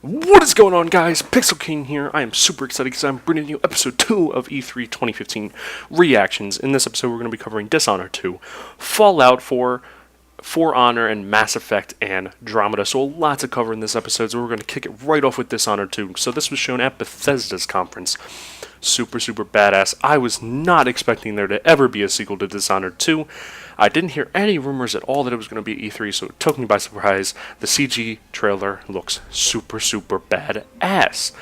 What is going on, guys? Pixel King here. I am super excited because I'm bringing you episode 2 of E3 2015 reactions. In this episode, we're going to be covering Dishonored 2, Fallout 4, For Honor, and Mass Effect and Andromeda. So a lot to cover in this episode, so we're going to kick it right off with Dishonored 2. So this was shown at Bethesda's conference. Super badass. I was not expecting there to ever be a sequel to Dishonored 2. I didn't hear any rumors at all that it was going to be E3, so it took me by surprise. The CG trailer looks super badass.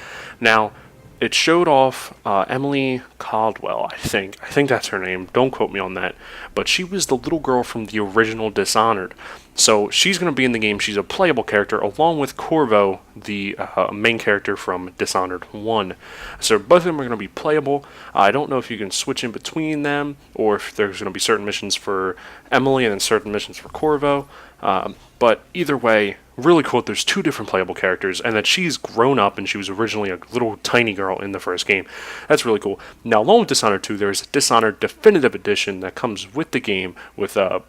Now, it showed off Emily Caldwell, I think. I think that's her name. Don't quote me on that. But she was the little girl from the original Dishonored. So she's going to be in the game. She's a playable character, along with Corvo, the main character from Dishonored 1. So both of them are going to be playable. I don't know if you can switch in between them, or if there's going to be certain missions for Emily and then certain missions for Corvo. But either way, really cool that there's two different playable characters, and that she's grown up and she was originally a little tiny girl in the first game. That's really cool. Now, along with Dishonored 2, there's a Dishonored Definitive Edition that comes with the game with the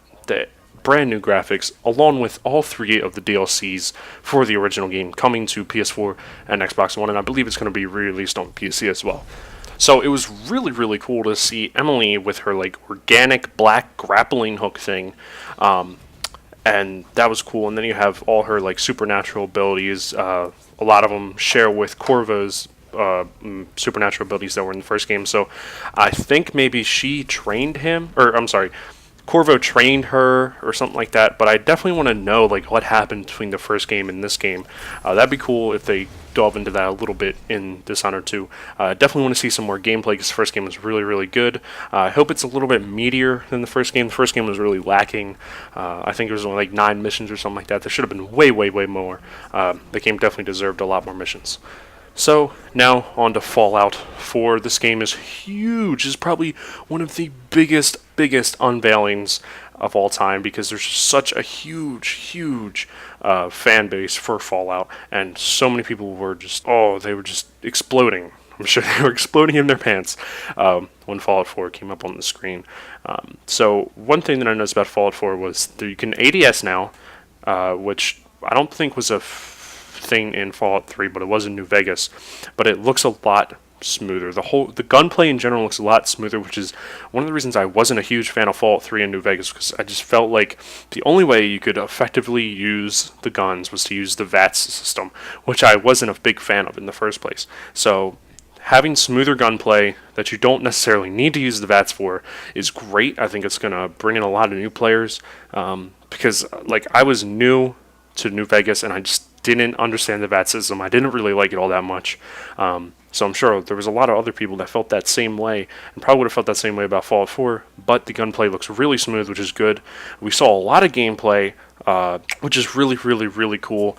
brand new graphics, along with all three of the DLCs for the original game coming to PS4 and Xbox One, and I believe it's going to be re-released on PC as well. So it was really cool to see Emily with her like organic black grappling hook thing. And that was cool. And then you have all her like supernatural abilities. A lot of them share with Corvo's supernatural abilities that were in the first game. So I think maybe she trained him, or I'm sorry, Corvo trained her or something like that. But I definitely want to know like what happened between the first game and this game. That'd be cool if they delve into that a little bit in Dishonored 2. Definitely want to see some more gameplay because the first game was really good. I hope it's a little bit meatier than the first game. The first game was really lacking. I think it was only like 9 missions or something like that. There should have been way more. The game definitely deserved a lot more missions. So now on to Fallout 4. This game is huge. It's probably one of the biggest unveilings of all time because there's such a huge fan base for Fallout, and so many people were just they were just exploding. I'm sure they were exploding in their pants when Fallout 4 came up on the screen. So one thing that I noticed about Fallout 4 was that you can ADS now, which I don't think was a thing in Fallout 3, but it was in New Vegas. But it looks a lot smoother. The gunplay in general looks a lot smoother, which is one of the reasons I wasn't a huge fan of Fallout 3 in New Vegas, because I just felt like the only way you could effectively use the guns was to use the VATS system, which I wasn't a big fan of in the first place. So having smoother gunplay that you don't necessarily need to use the VATS for is great. I think it's going to bring in a lot of new players, because like I was new to New Vegas and I just didn't understand the VAT system. I didn't really like it all that much. So I'm sure there was a lot of other people that felt that same way and probably would have felt that same way about Fallout 4, but the gunplay looks really smooth, which is good. We saw a lot of gameplay, which is really cool.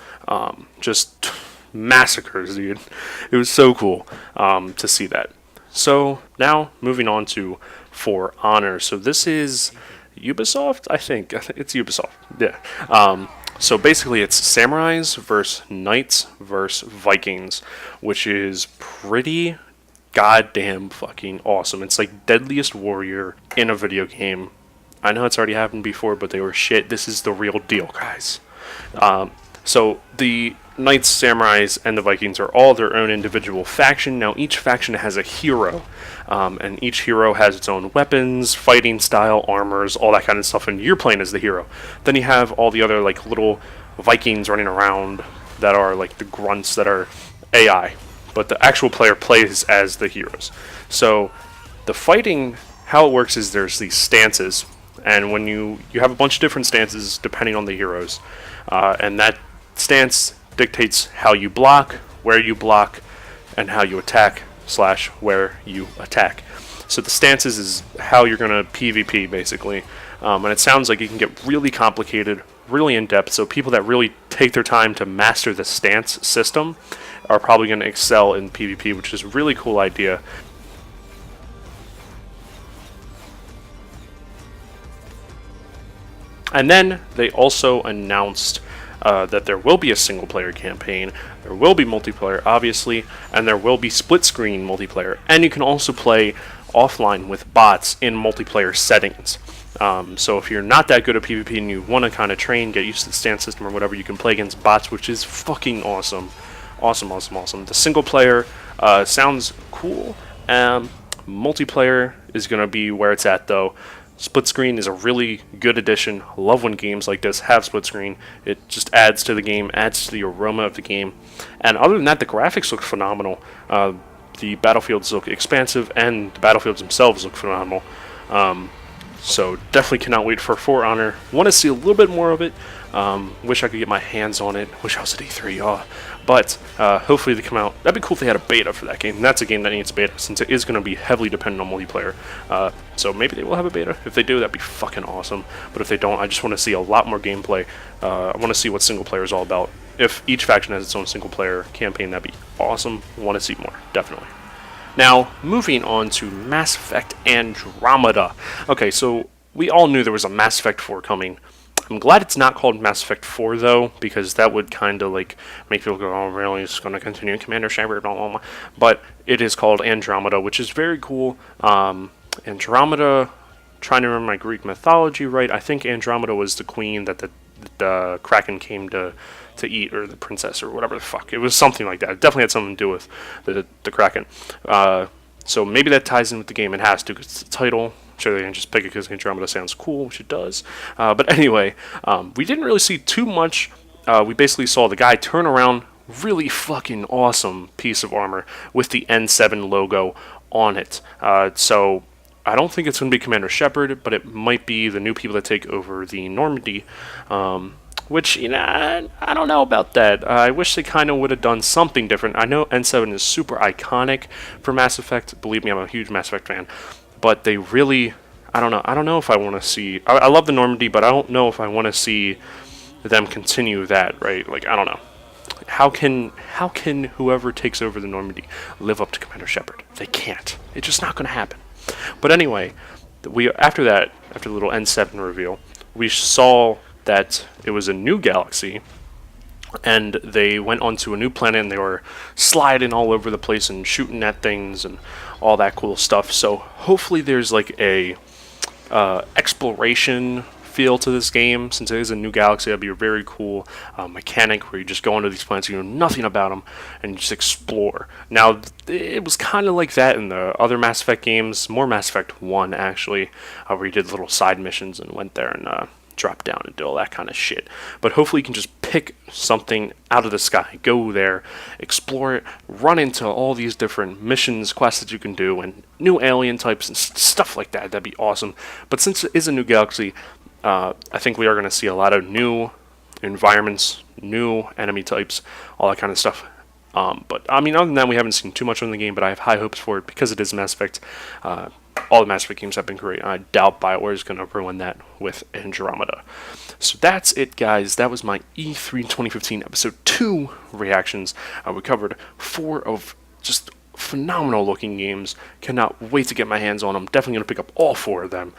Just massacres, dude. It was so cool to see that. So now moving on to For Honor. So this is Ubisoft, I think it's Ubisoft. Yeah. So basically it's samurais versus knights versus Vikings, which is pretty goddamn fucking awesome. It's like Deadliest Warrior in a video game. I know it's already happened before, but they were shit. This is the real deal, guys. So the knights, samurais, and the Vikings are all their own individual faction. Now each faction has a hero, and each hero has its own weapons, fighting style, armors, all that kind of stuff, and you're playing as the hero. Then you have all the other like little Vikings running around that are like the grunts that are AI, but the actual player plays as the heroes. So the fighting, how it works is there's these stances, and when you have a bunch of different stances depending on the heroes, and that stance dictates how you block, where you block, and how you attack / where you attack. So the stances is how you're going to PvP basically, and it sounds like it can get really complicated, really in depth. So people that really take their time to master the stance system are probably going to excel in PvP, which is a really cool idea. And then they also announced that there will be a single-player campaign, there will be multiplayer, obviously, and there will be split-screen multiplayer. And you can also play offline with bots in multiplayer settings. So if you're not that good at PvP and you want to kind of train, get used to the stance system or whatever, you can play against bots, which is fucking awesome. Awesome, awesome, awesome. The single player sounds cool. Multiplayer is going to be where it's at, though. Split screen is a really good addition. I love when games like this have split screen. It just adds to the game, adds to the aroma of the game. And other than that, the graphics look phenomenal. The battlefields look expansive, and the battlefields themselves look phenomenal. So definitely cannot wait for For Honor. Want to see a little bit more of it. Wish I could get my hands on it. Wish I was at E3. But hopefully they come out. That'd be cool if they had a beta for that game. And that's a game that needs a beta, since it is going to be heavily dependent on multiplayer. So maybe they will have a beta. If they do, that'd be fucking awesome. But if they don't, I just want to see a lot more gameplay. I want to see what single player is all about. If each faction has its own single player campaign, that'd be awesome. Want to see more, definitely. Now, moving on to Mass Effect Andromeda. Okay, so we all knew there was a Mass Effect 4 coming. I'm glad it's not called Mass Effect 4, though, because that would kind of, like, make people go, oh, really, it's going to continue Commander Shepard, blah, blah, blah. But it is called Andromeda, which is very cool. Andromeda, trying to remember my Greek mythology right, I think Andromeda was the queen that the Kraken came to eat, or the princess, or whatever the fuck. It was something like that. It definitely had something to do with the Kraken. So maybe that ties in with the game. It has to, because it's the title. Sure, they can just pick it because Andromeda sounds cool, which it does. But anyway, we didn't really see too much. We basically saw the guy turn around, really fucking awesome piece of armor with the N7 logo on it. So I don't think it's going to be Commander Shepard, but it might be the new people that take over the Normandy. Which, you know, I don't know about that. I wish they kind of would have done something different. I know N7 is super iconic for Mass Effect. Believe me, I'm a huge Mass Effect fan. But they really, I don't know. I don't know if I want to see. I love the Normandy, but I don't know if I want to see them continue that. Right? Like, I don't know. How can whoever takes over the Normandy live up to Commander Shepard? They can't. It's just not going to happen. But anyway, after the little N7 reveal, we saw that it was a new galaxy, and they went onto a new planet, and they were sliding all over the place and shooting at things and all that cool stuff. So hopefully there's like a exploration feel to this game, since it is a new galaxy. That'd be a very cool mechanic where you just go onto these planets, you know nothing about them, and you just explore. Now, it was kind of like that in the other Mass Effect games, more Mass Effect 1 actually, where you did little side missions and went there and drop down and do all that kind of shit. But hopefully you can just pick something out of the sky, go there, explore it, run into all these different missions, quests that you can do, and new alien types and stuff like that. That'd be awesome. But since it is a new galaxy, I think we are going to see a lot of new environments, new enemy types, all that kind of stuff. But I mean, other than that, we haven't seen too much from the game, but I have high hopes for it because it is Mass Effect. All the Mass Effect games have been great. I doubt BioWare is going to ruin that with Andromeda. So that's it, guys. That was my E3 2015 Episode 2 reactions. We covered 4 of just phenomenal looking games. Cannot wait to get my hands on them. Definitely going to pick up all 4 of them.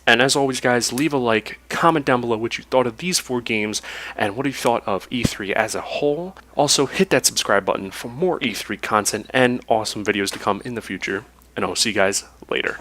And as always, guys, leave a like, comment down below what you thought of these 4 games, and what you thought of E3 as a whole. Also, hit that subscribe button for more E3 content and awesome videos to come in the future. And I'll see you guys later.